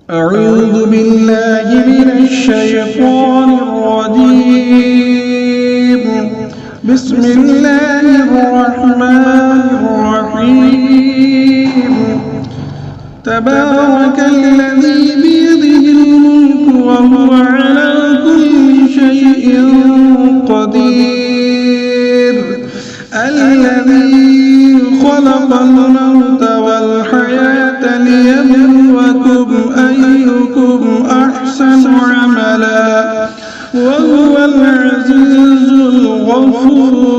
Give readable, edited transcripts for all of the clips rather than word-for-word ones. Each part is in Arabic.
أعوذ بالله من الشيطان الرجيم. بسم الله الرحمن الرحيم. تبارك الذي بيده الملك وهو على كل شيء قدير. الذي خلق الموت والحياة ليبلوكم أيكم أحسن عملا وهو العزيز الغفور.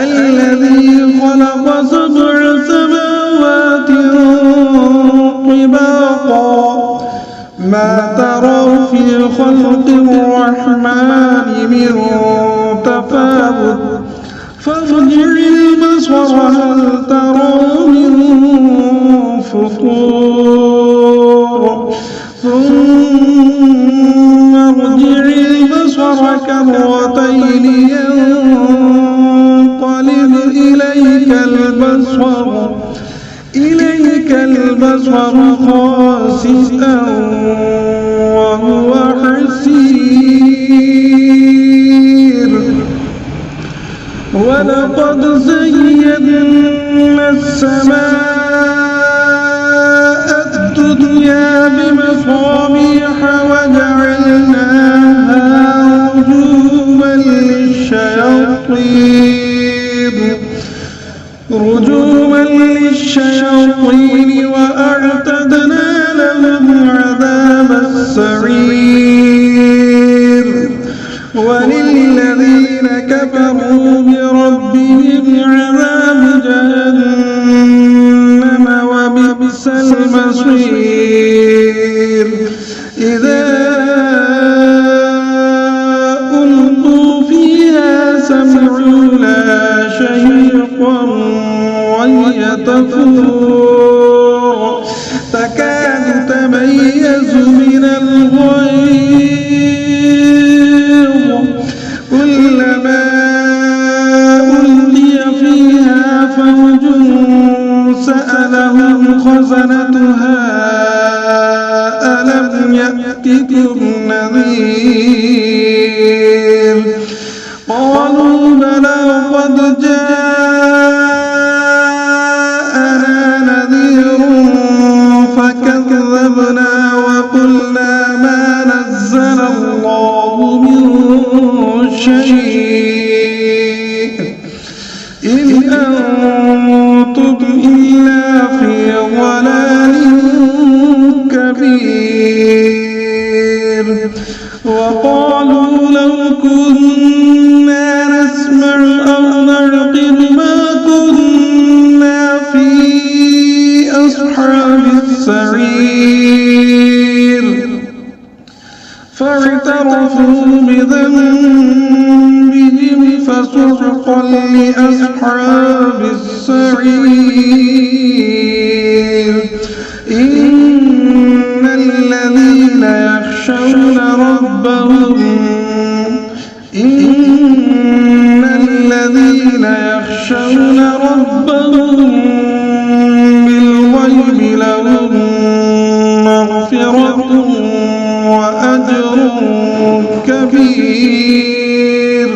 الذي خلق 7 سماوات طباقا ما ترى في خلق الرحمن من تفاوت فارجع البصر هل ترى من فطور ثم ارجع البصر كرتين ينقلب إليك البصر خاسئا وهو حسير. ولقد زينا السماء الدنيا بمصابيح وجعلناها رجوما للشياطين وأعتدنا لهم عذاب السعير. وللذين كفروا بربهم عذاب جهنم وبئس المصير. إذا ألقوا فيها سمعوا لها شهيقا وهي تفور تكاد تميز من الغيظ كلما ألقي فيها فوج سألهم خزنتها ألم يأتكم نذير قالوا بلى قد جاءنا نذير فكذبنا وقلنا ما نزل الله من شيء إن أنتم إلا في ضلال كبير. وقالوا لو كنا نسمع أو نعقل ما كنا في أصحاب السعير. فاعترفوا بذنبهم فسحقا لأصحاب السعير. إن الذين يخشون ربهم بالغيب لهم مغفرة وأجر كبير.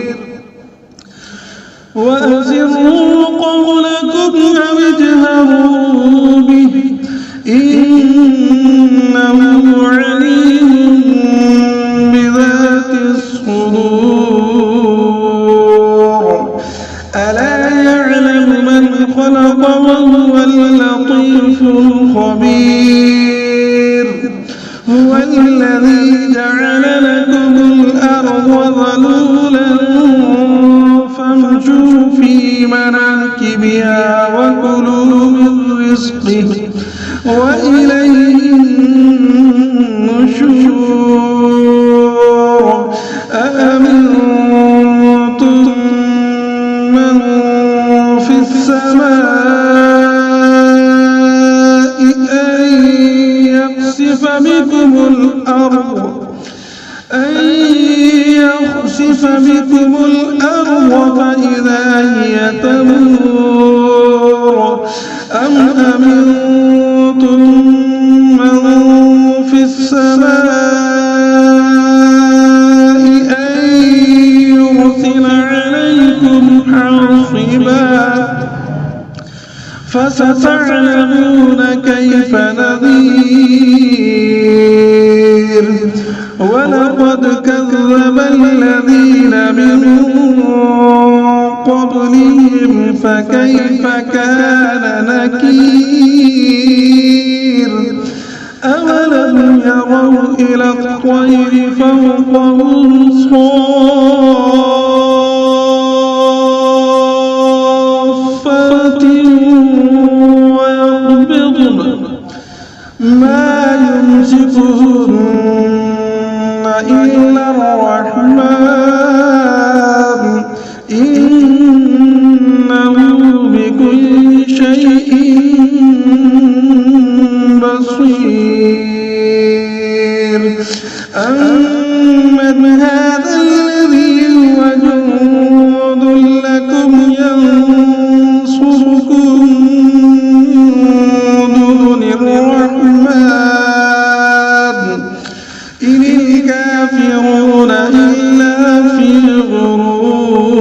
وأسروا قولكم أو اجهروا به إنه عليم بذات الصدور. ألا يعلم من خلق وهو اللطيف الخبير. هو الذي جعل لكم الأرض ذلولا فامشوا في مناكبها وكلوا من رزقه وإليه النشور. أأمنتم من في السماء أن يخسف بكم الأرض فإذا هي تمور أم أمنتم من كذب الذين من قبلهم فكيف كان نكير أولم يروا إلى الطير فوقهم صافات ويقبضن ما يمسكهن إلا الرحمن إنه بكل شيء بصير أمن هذا الذي هو جند لكم ينصركم من دون الرحمن إن الكافرون إلا في غرور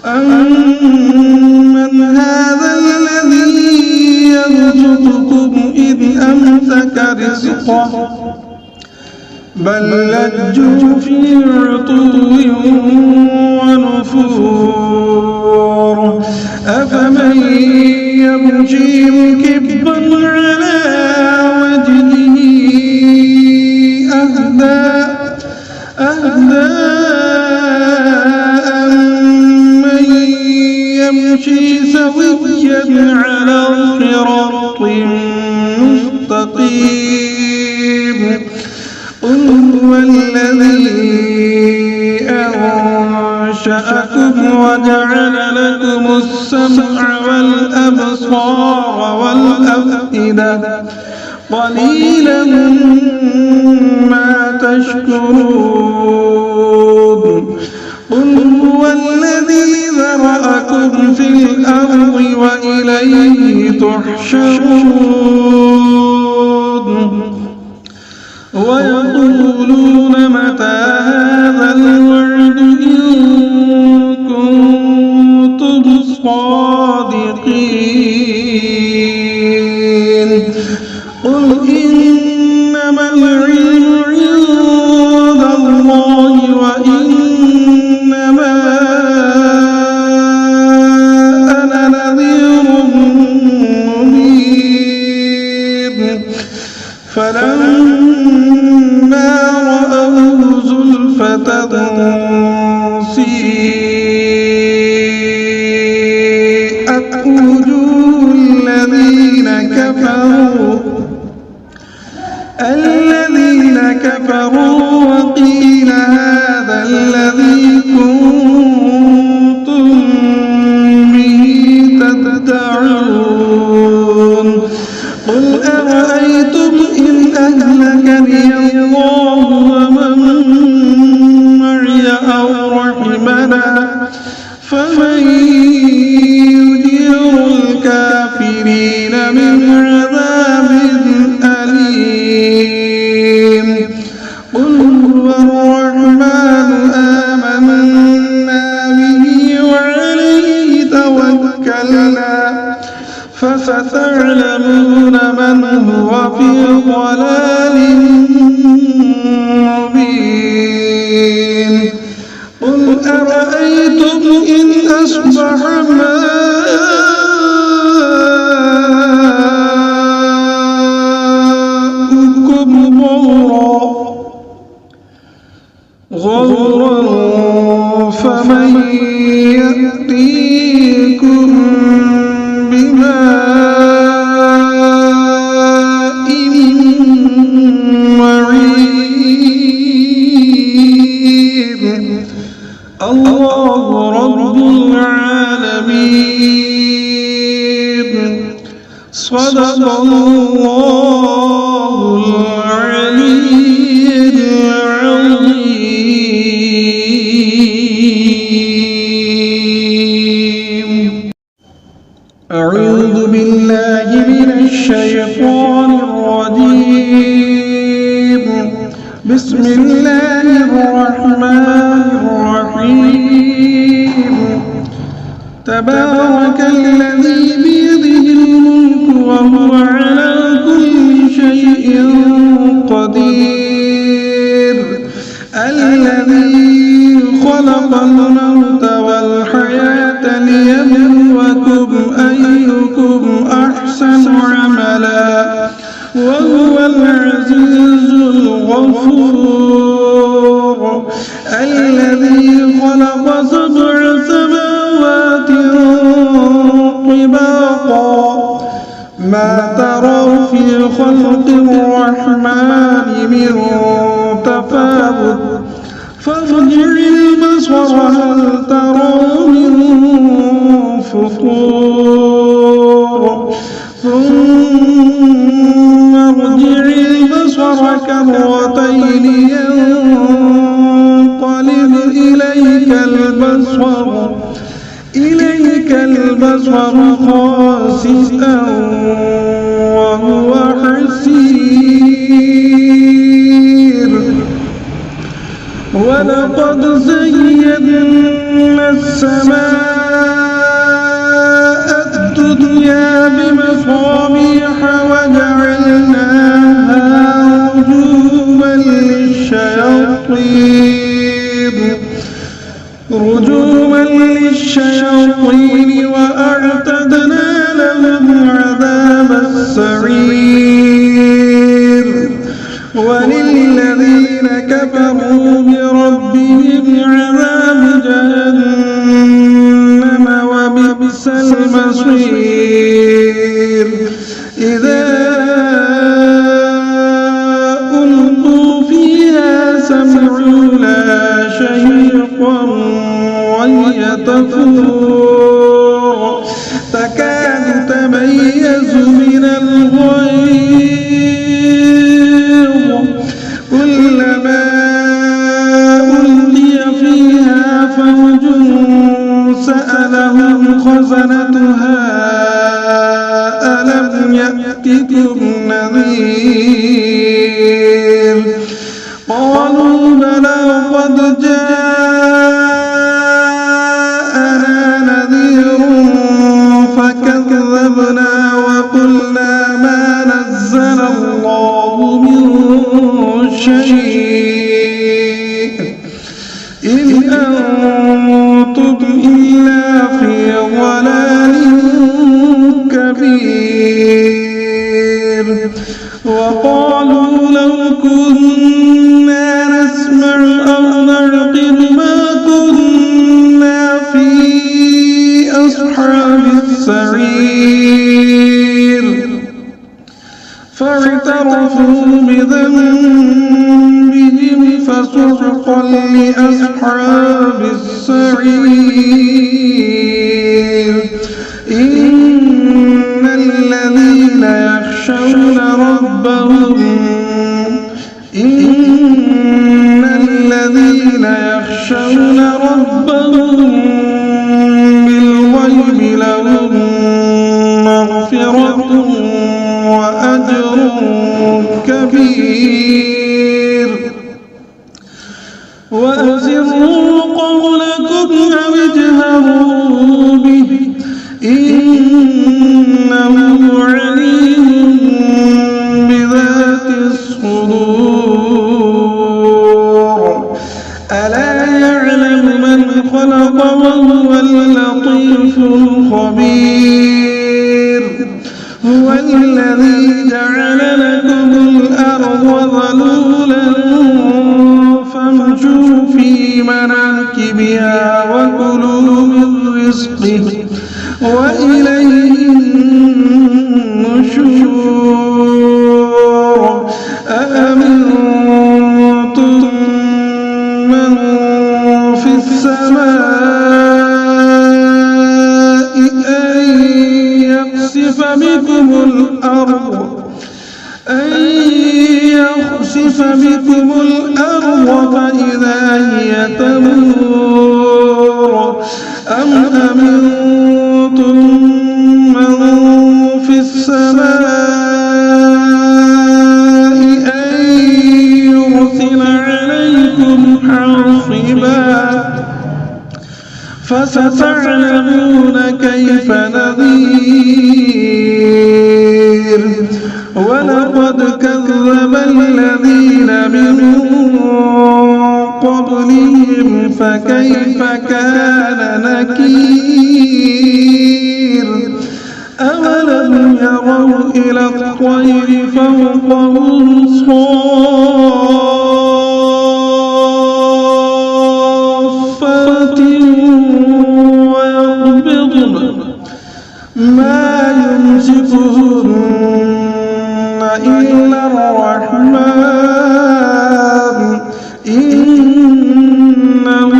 أمن هذا الذي يرزقكم إذ أمسك رزقه بل لجوا في عتو ونفور أفمن يمشي مكبا على وجهه أهدى أمن يمشي سويا على صراط مستقيم قل هو الذي أنشأكم وجعل لكم السمع والأبصار والأفئدة قليلا ما تشكرون قل هو الذي ذرأكم في الأرض وإليه تحشرون ويقولون متى هذا الوعد إن كنتم صادقين قل إنما العلم عند الله وإنما أنا نذير مبين فلما رأوه زلفة سيئت وجوه الذين كفروا وقيل هذا الذي كنتم به تدعون قل أرأيتم إن أهلكني الله ومن معي أو رحمنا فمن يجير الكافرين من عذاب أليم قل هو الرحمن آمنا به وعليه توكلنا فستعلمون من هو في ضلال مبين قل أرأيتم إن أصبح ماؤكم غورا فمن يأتيكم بماء معين الله رب العالمين صدق الله العلي العظيم أعوذ بالله من الشيطان الرجيم بسم الله الرحمن الرحيم تبارك الذي بيده الملك وهو على كل شيء قدير وهو العزيز الغفور الذي خلق 7 سماوات طباقا ما ترى في خلق الرحمن من تفاوت فارجع البصر هل ترى من فطور ثم ارجع البصر كرتين ينقلب إليك البصر خاسئا وهو حسير ولقد زينا السماء الدنيا بمصابيح وجعلناها رجوما للشياطين وأعتدنا لهم عذاب السعير وللذين كفروا بربهم عذاب جهنم وبئس المصير إذا ألقوا فيها سمعوا لها شهيقا وهي تفور تكاد تميز من الغيظ كلما ألقي فيها فوج سألهم خزنتها ألم يأتكم نذير قالوا بلى قد جاءنا نذير فكذبنا وقلنا ما نزل الله من شيء إن أنتم إلا في ضلال كبير وقالوا لو كنا نسمع أو نعقل ما كنا في أصحاب السعير فاعترفوا بذنبهم فسحقا لأصحاب السعير إن الذين يخشون ربهم بالغيب لهم مغفرة وأجر كبير وأسروا قولكم أو اجهروا به إنه عليم بذات الصدور ألا يعلم من خلق وهو اللطيف الخبير هو الذي جعل لكم الأرض ذلولا فامشوا في مناكبها وكلوا من رزقه وإليه النشور أأمنتم من في السماء أن يخسف بكم الأرض فإذا هي تمور أم أمنتم من في السماء أن يرسل عليكم حاصبا فستعلمون كيف نذير ولقد كذب الذين من قبلهم فكيف كان نكير أولم يروا تروا إلى الطير فوقهم صافات ويقبضن ما يمسكهن إلا الرحمن إنه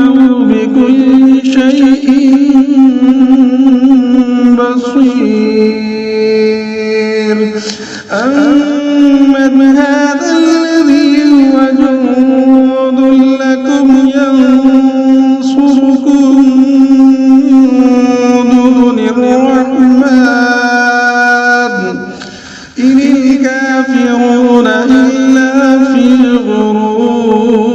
بكل شيء بصير أمن هذا الذي هو جند لكم ينصركم من دون الرحمن إن الكافرون إلا في غرور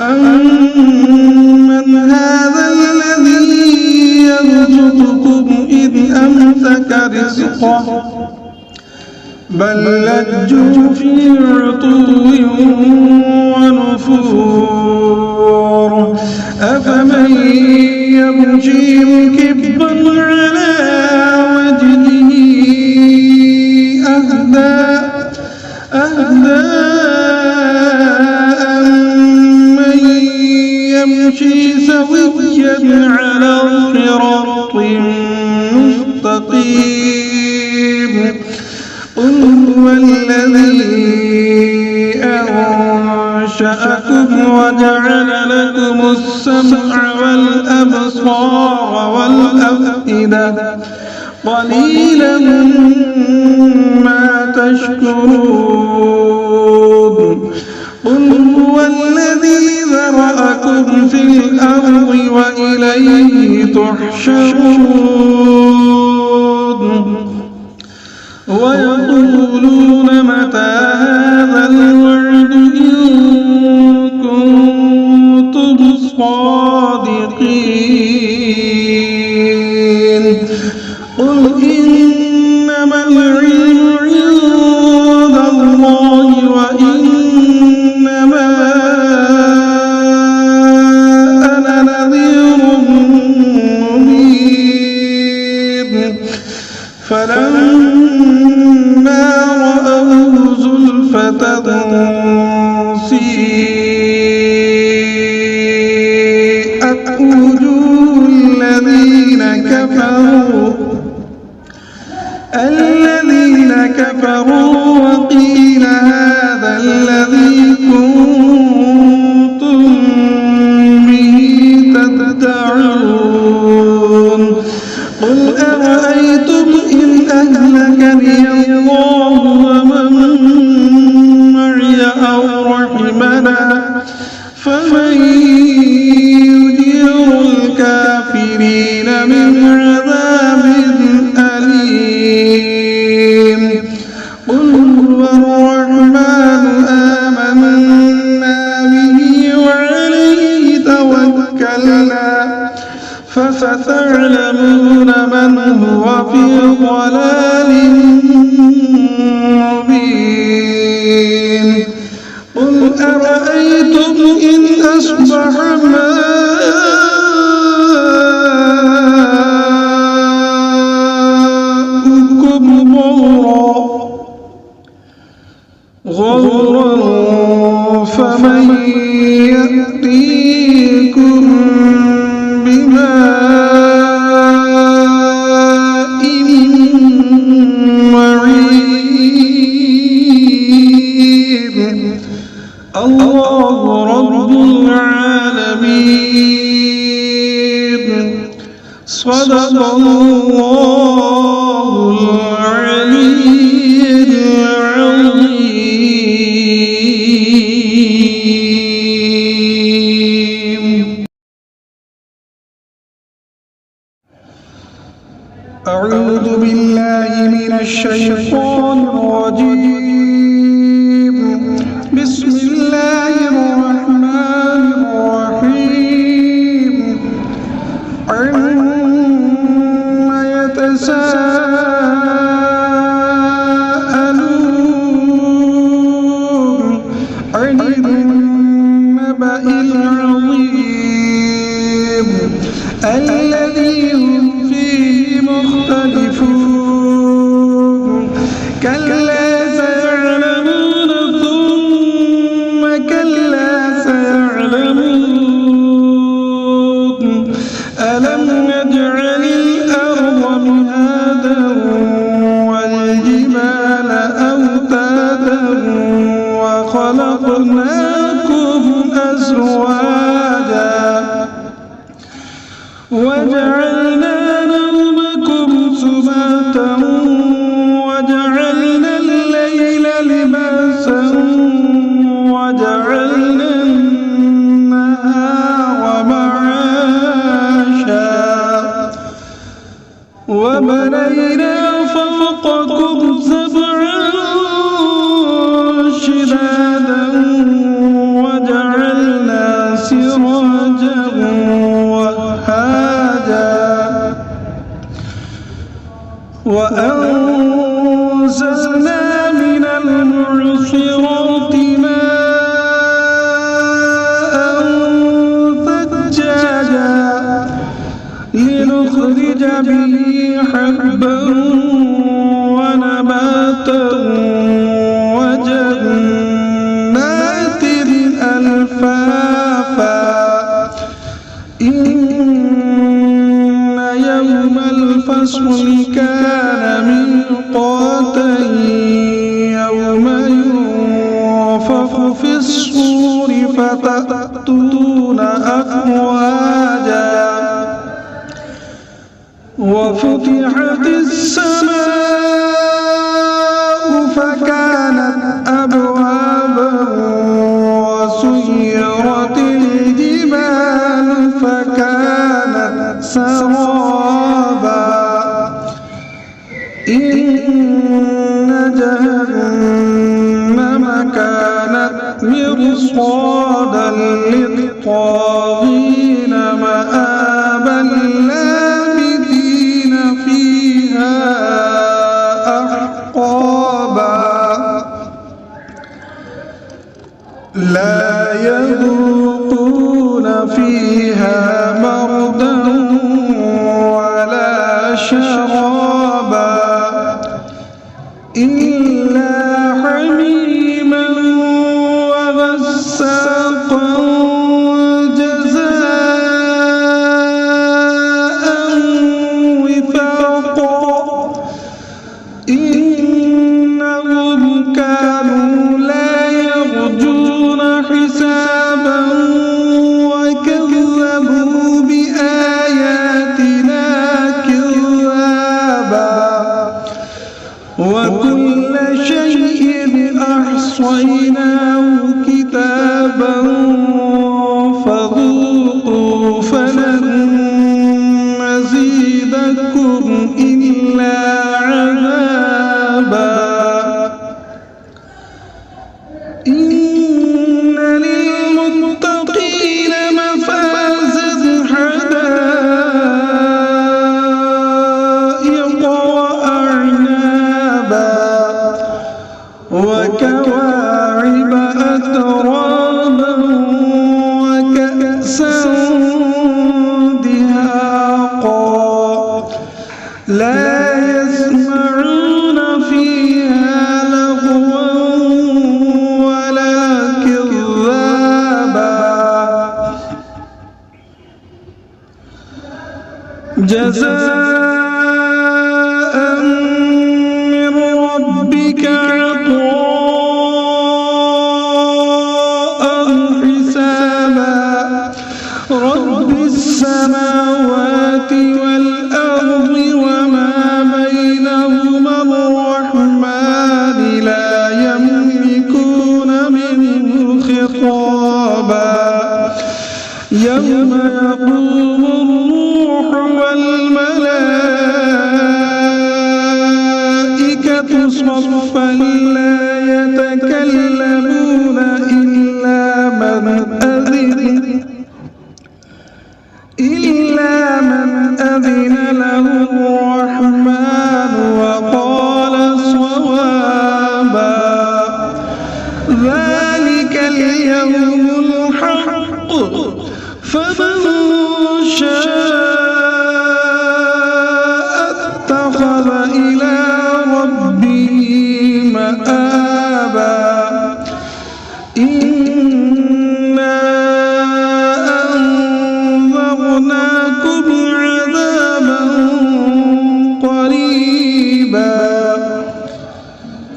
أمن هذا الذي يرزقكم إذ أمسك رزقه بل لجوا في عتو ونفور أفمن يمشي مكبا على وجهه أهدى أمن يمشي سويا على صراط مستقيم قل هو الذي أنشأكم وجعل لكم السمع والأبصار والأفئدة قليلا ما تشكرون قل هو الذي ذرأكم في الأرض وإليه تحشرون ويقولون متى هذا الوعد إن كنتم صادقين قل إنما العلم عند الله وإنما أنا نذير مبين فلما رأوه زلفة سيئت وجوه الذين كفروا وقيل هذا الذي كنتم به تدعون قل أرأيتم إن أهلكني الله ومن معي أو رحمنا فمن يجير الكافرين من عذاب أليم قل هو الرحمن آمنا به وعليه توكلنا فستعلمون من هو في ضلال مبين قل أرأيتم إن أصبح ماؤكم غورا فمن يأتيكم بماء معين الله رب العالمين صدق الله العلي العظيم أعوذ بالله من الشيطان الرجيم بسم الله الرحمن الرحيم عما يتساءلون عن النبأ العظيم الذي هم فيه مختلفون وبنينا فوقكم سبعا شدادا وجعلنا سراجا وهاجا وأنزلنا من المعصرات ماء ثجاجا لنخرج به حبا ونباتا وجنات ألفافا إن يوم الفصل كان ميقاتا يوم ينفخ في الصور فتأتون أفواجا وفتحت السماء فكانت أبوابا وسيرت الجبال فكانت سرابا إن جهنم كانت مرصادا للطاغين مآبا لابثين فيها أحقابا لا يذوقون فيها بردا ولا شرابا إلا حميما وغساقا جزاء وفاقا إنهم كانوا لا يرجون حسابا وكذبوا بآياتنا كذابا وكل شيء أحصيناه كتابا فذوقوا فلن نزيدكم إلا عذابا إن للمتقين مفازا حدائق وأعنابا وكواعب أترابا وكأسا دهاقا لا يسمعون فيها لغوا ولا كذابا جزاء من ربك عطاء حسابا رب السماوات والأرض وما بينهما الرحمن لا يملكون منه خطابا يوم يقوم الروح والملائكة صفا لا يتكلمون إلا من أذن له الرحمن وقال صوابا ذلك اليوم الحق فمن شاء اتخذ إلى ربه مآبا إنا أنذرناكم عذابا قريبا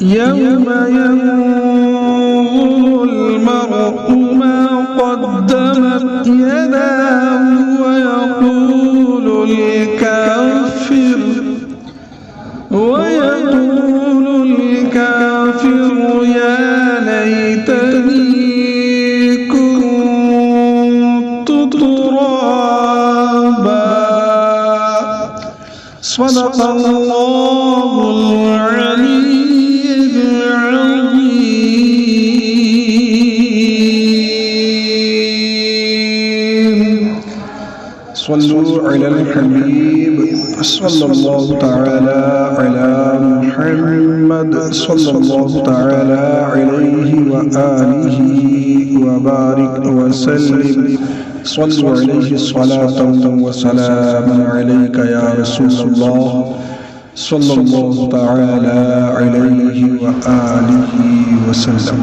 يوم ينظر المرء ما قدمت يداه ويقول الكافر يا ليتني كنت ترابا صدق الله الله العلي العظيم. صلوا على الحبيب صلى الله تعالى على محمد صلى الله تعالى عليه وآله وبارك وسلم. صلوا عليه صلاة وسلام عليك يا رسول الله صلى الله تعالى عليه وآله وسلم.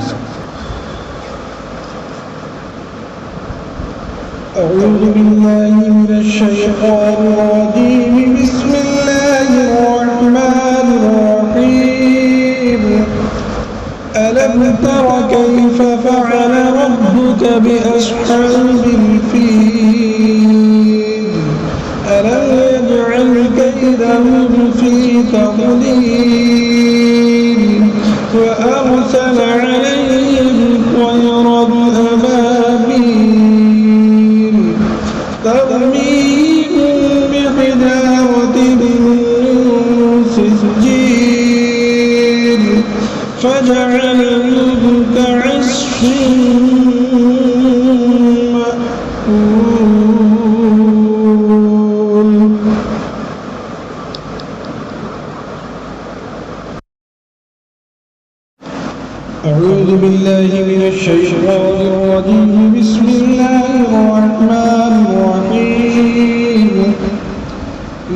أعوذ بالله من الشيطان الرجيم. بسم الله الرحمن الرحيم. ألم تر كيف فعل ربك بأصحاب الفيل؟ ألم يجعل كيدهم في تضليل وأرسل عليهم طيرا أبابيل ترميهم بحجارة من سجيل فجعلهم كعصف مأكول. أعوذ بالله من الشيطان الرجيم. بسم الله الرحمن الرحيم.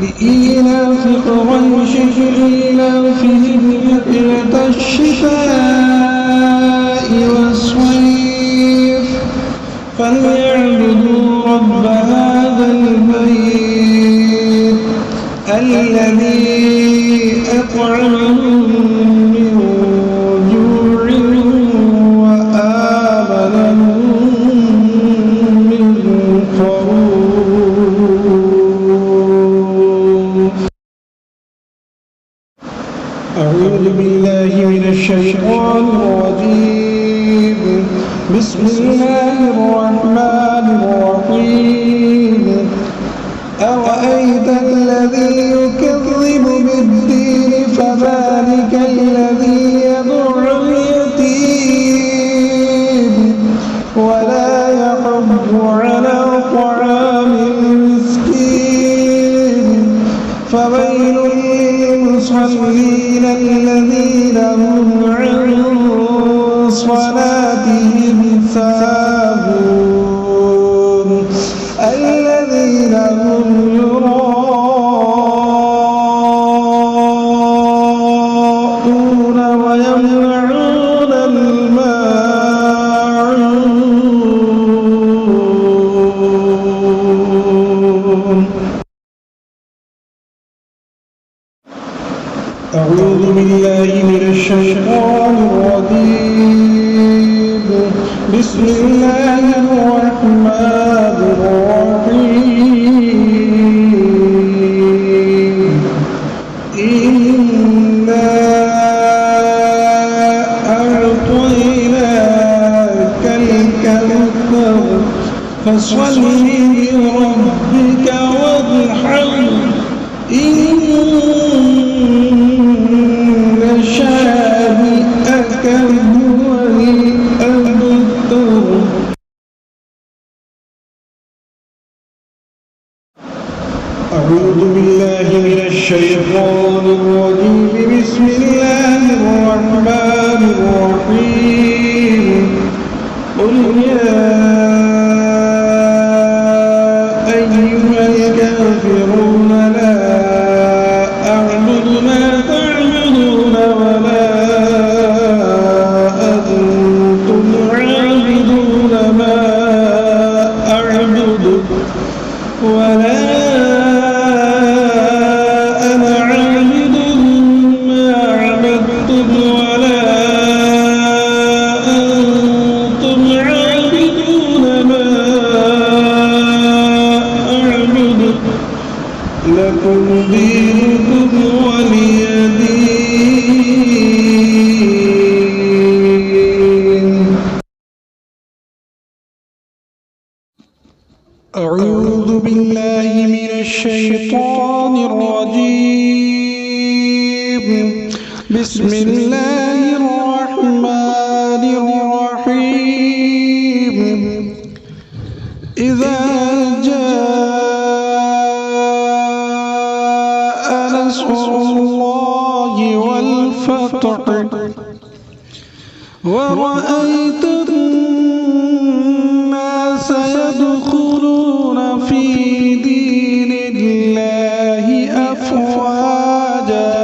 لإيلاف قريش إيلافهم رحلة الشتاء والصيف فليعبدوا رب هذا البيت الذي أطعمهم من جوع وآمنهم من خوف. أعوذ بالله من الشيطان الرجيم. بسم الله الرحمن الرحيم. أرأيت الذي يكذب بالدين فذلك الذي يدع اليتيم ولا يحض على طعام المسكين فويل للمصلين الذين هم عن صلاتهم ساهون الذين هم يراءون ويمنعون الماعون. أعوذ بالله من الشيطان الرجيم. بسم الله الرحمن الرحيم. إنا أعطيناك الكوثر فصل لربك وانحر إن شانئك هو الأبتر. أعوذ بالله من الشيطان الرجيم. بسم الله الرحمن الرحيم. قل يا أيها الكافرون لا أعبد ما تعبدون ولا أنتم عابدون ما أعبد ولا أنا عابد ما عبدتم ولا أنتم عابدون ما أعبد لكم دينكم ولي دين. أعوذ بالله من الشيطان الرجيم. بسم الله الرحمن الرحيم إذا جاء نصر الله والفتح ورأيت الناس يدخلون في دين الله أفواجا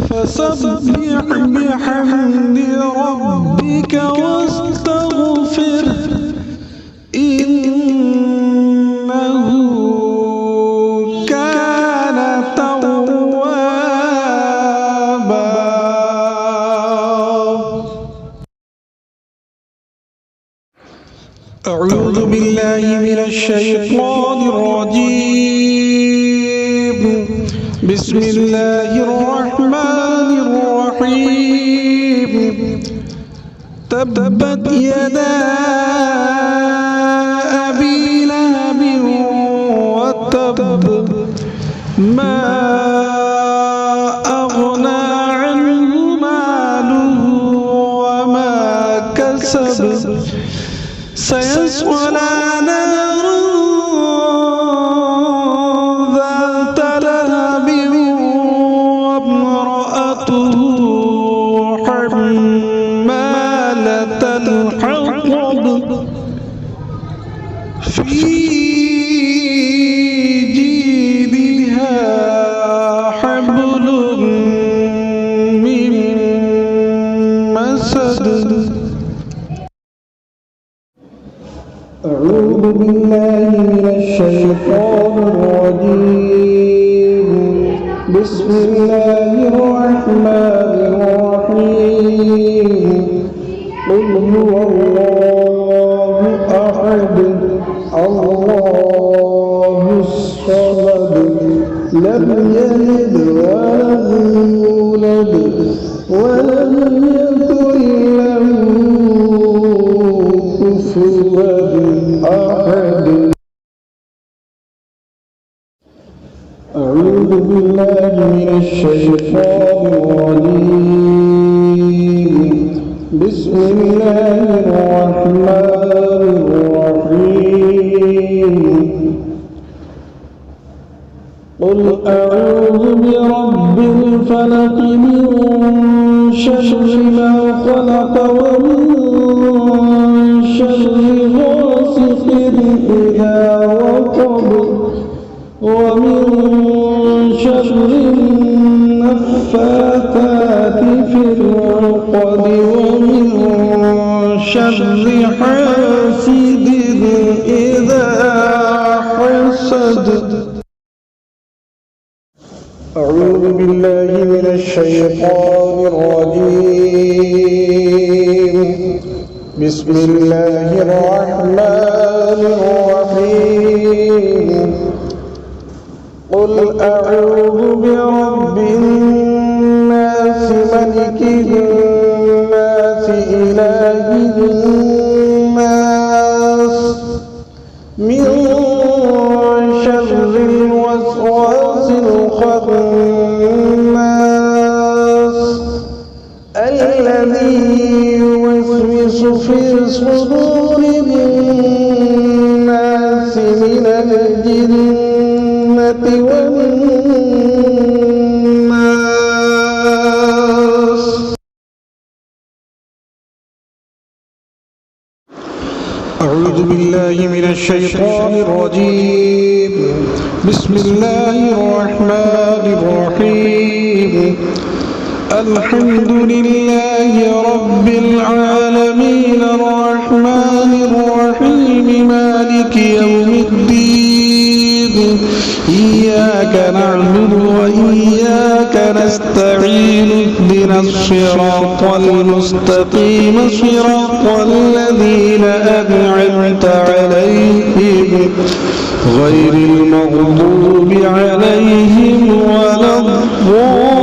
فسبح بحمد ربك واستغفره إنه كان توابا. أعوذ بالله من الشيطان الرجيم. بسم الله الرحمن الرحيم. تبت يدا أبي لهب وتب ما أغنى عنه ماله وما كسب سيصلى نارا ذات لهب وامرأته حمالة الحطب في جيدها حبل من مسد. أعوذ بالله من الشيطان الرجيم. بسم الله الرحمن الرحيم. قل هو الله أحد الله الصمد لم يلد ولم يولد ولم يكن له كفوا أحد. أعوذ بالله من الشيطان الرجيم. بسم الله الرحمن الرحيم. قل أعوذ برب الفلق من شر ما خلق ومن شر غاسق إذا وقب ومن شر النفاثات في العقد ومن شر حاسد إذا حسد. أعوذ بالله من الشيطان الرجيم. بسم الله الرحمن الرحيم. قل أعوذ برب الناس ملك الناس إله الناس من شر الوسواس الخناس الذي يوسوس في صدور الناس من الجنة والناس. أعوذ بالله من الشيطان الرجيم. بسم الله الرحمن الرحيم. الحمد لله رب العالمين الرحمن الرحيم مالك يوم الدين. إياك نعبد وإياك نستعين. اهدنا الصراط المستقيم صراط الذين أنعمت عليهم غير المغضوب عليهم ولا الضالين.